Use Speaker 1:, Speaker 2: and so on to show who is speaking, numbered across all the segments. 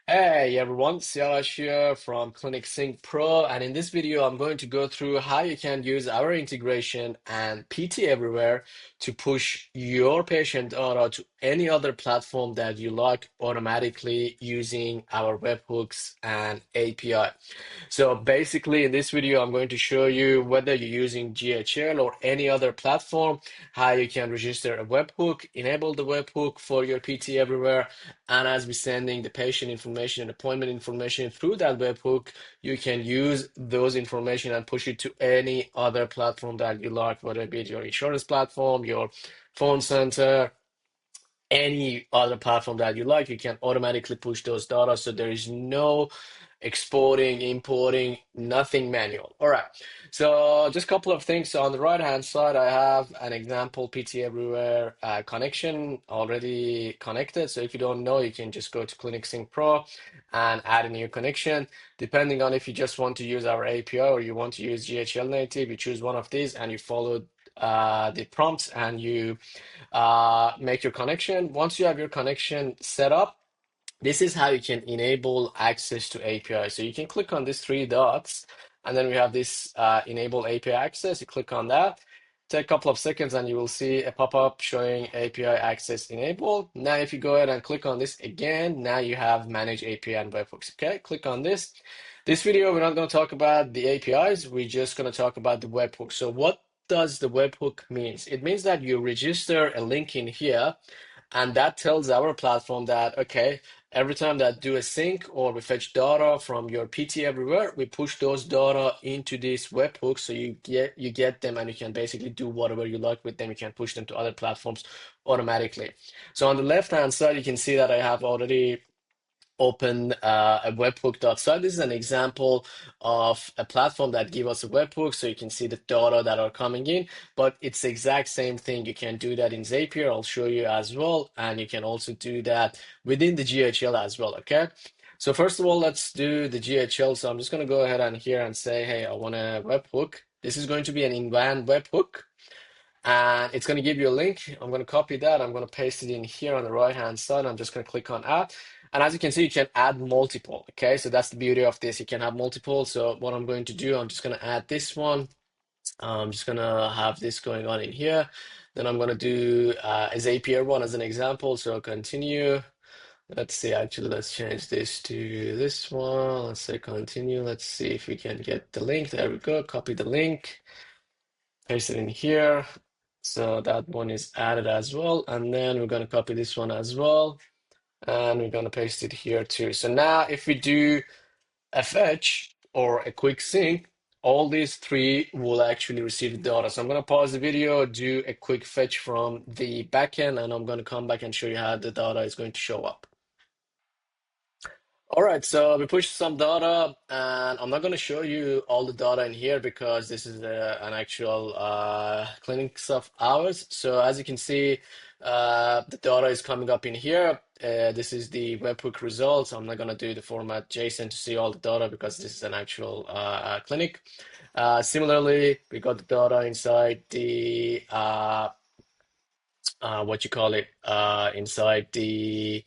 Speaker 1: Hey everyone, Siavash here from ClinicSync Pro, and in this video, I'm going to go through how you can use our integration and PtEverywhere to push your patient data to any other platform that you like automatically using our webhooks and API. So basically, in this video, I'm going to show you whether you're using GHL or any other platform, how you can register a webhook, enable the webhook for your PtEverywhere, and as we're sending the patient information and appointment information through that webhook, you can use those information and push it to any other platform that you like, whether it be your insurance platform, your phone center, any other platform that you like. You can automatically push those data. So there is no exporting, importing, nothing manual. All right. So just a couple of things. So on the right hand side, I have an example PtEverywhere connection already connected. So if you don't know, you can just go to ClinicSync Pro and add a new connection. Depending on if you just want to use our API or you want to use GHL native, you choose one of these and you follow the prompts and you make your connection. Once you have your connection set up, this is how you can enable access to API. So you can click on these three dots, and then we have this enable API access. You click on that, take a couple of seconds, and you will see a pop-up showing API access enabled. Now, if you go ahead and click on this again, now you have manage API and webhooks. Okay, click on this. This video, we're not going to talk about the APIs. We're just going to talk about the webhook. So what does the webhook means? It means that you register a link in here, and that tells our platform that, okay, every time that do a sync or we fetch data from your PtEverywhere, we push those data into this webhook, so you get them and you can basically do whatever you like with them. You can push them to other platforms automatically. So on the left hand side, you can see that I have already open a webhook.site. This is an example of a platform that give us a webhook, so you can see the data that are coming in, but it's the exact same thing. You can do that in Zapier. I'll show you as well, and you can also do that within the GHL as well. Okay, so first of all, let's do the GHL. So I'm just going to go ahead and here and say, hey, I want a webhook. This is going to be an inbound webhook, and it's going to give you a link. I'm going to copy that. I'm going to paste it in here on the right hand side. I'm just going to click on add. And as you can see, you can add multiple. Okay, so that's the beauty of this. You can have multiple. So what I'm going to do, I'm just going to add this one. I'm just going to have this going on in here. Then I'm going to do a Zapier one as an example. So continue. Let's see, actually, let's change this to this one. Let's say continue. Let's see if we can get the link. There we go. Copy the link, paste it in here. So that one is added as well. And then we're going to copy this one as well. And we're going to paste it here too. So now if we do a fetch or a quick sync, all these three will actually receive the data. So I'm going to pause the video, do a quick fetch from the backend, and I'm going to come back and show you how the data is going to show up. All right, so we pushed some data, and I'm not going to show you all the data in here because this is an actual clinics of ours. So as you can see, the data is coming up in here. This is the webhook results. I'm not going to do the format JSON to see all the data because this is an actual clinic. Similarly, we got the data inside the what you call it inside the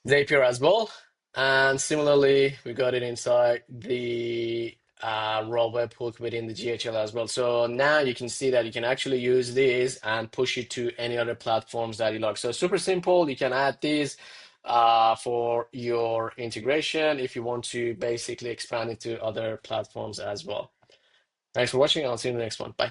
Speaker 1: Zapier as well. And similarly, we got it inside the raw webhook within the GHL as well. So now you can see that you can actually use these and push it to any other platforms that you like. So super simple. You can add these for your integration if you want to basically expand it to other platforms as well. Thanks for watching. I'll see you in the next one. Bye.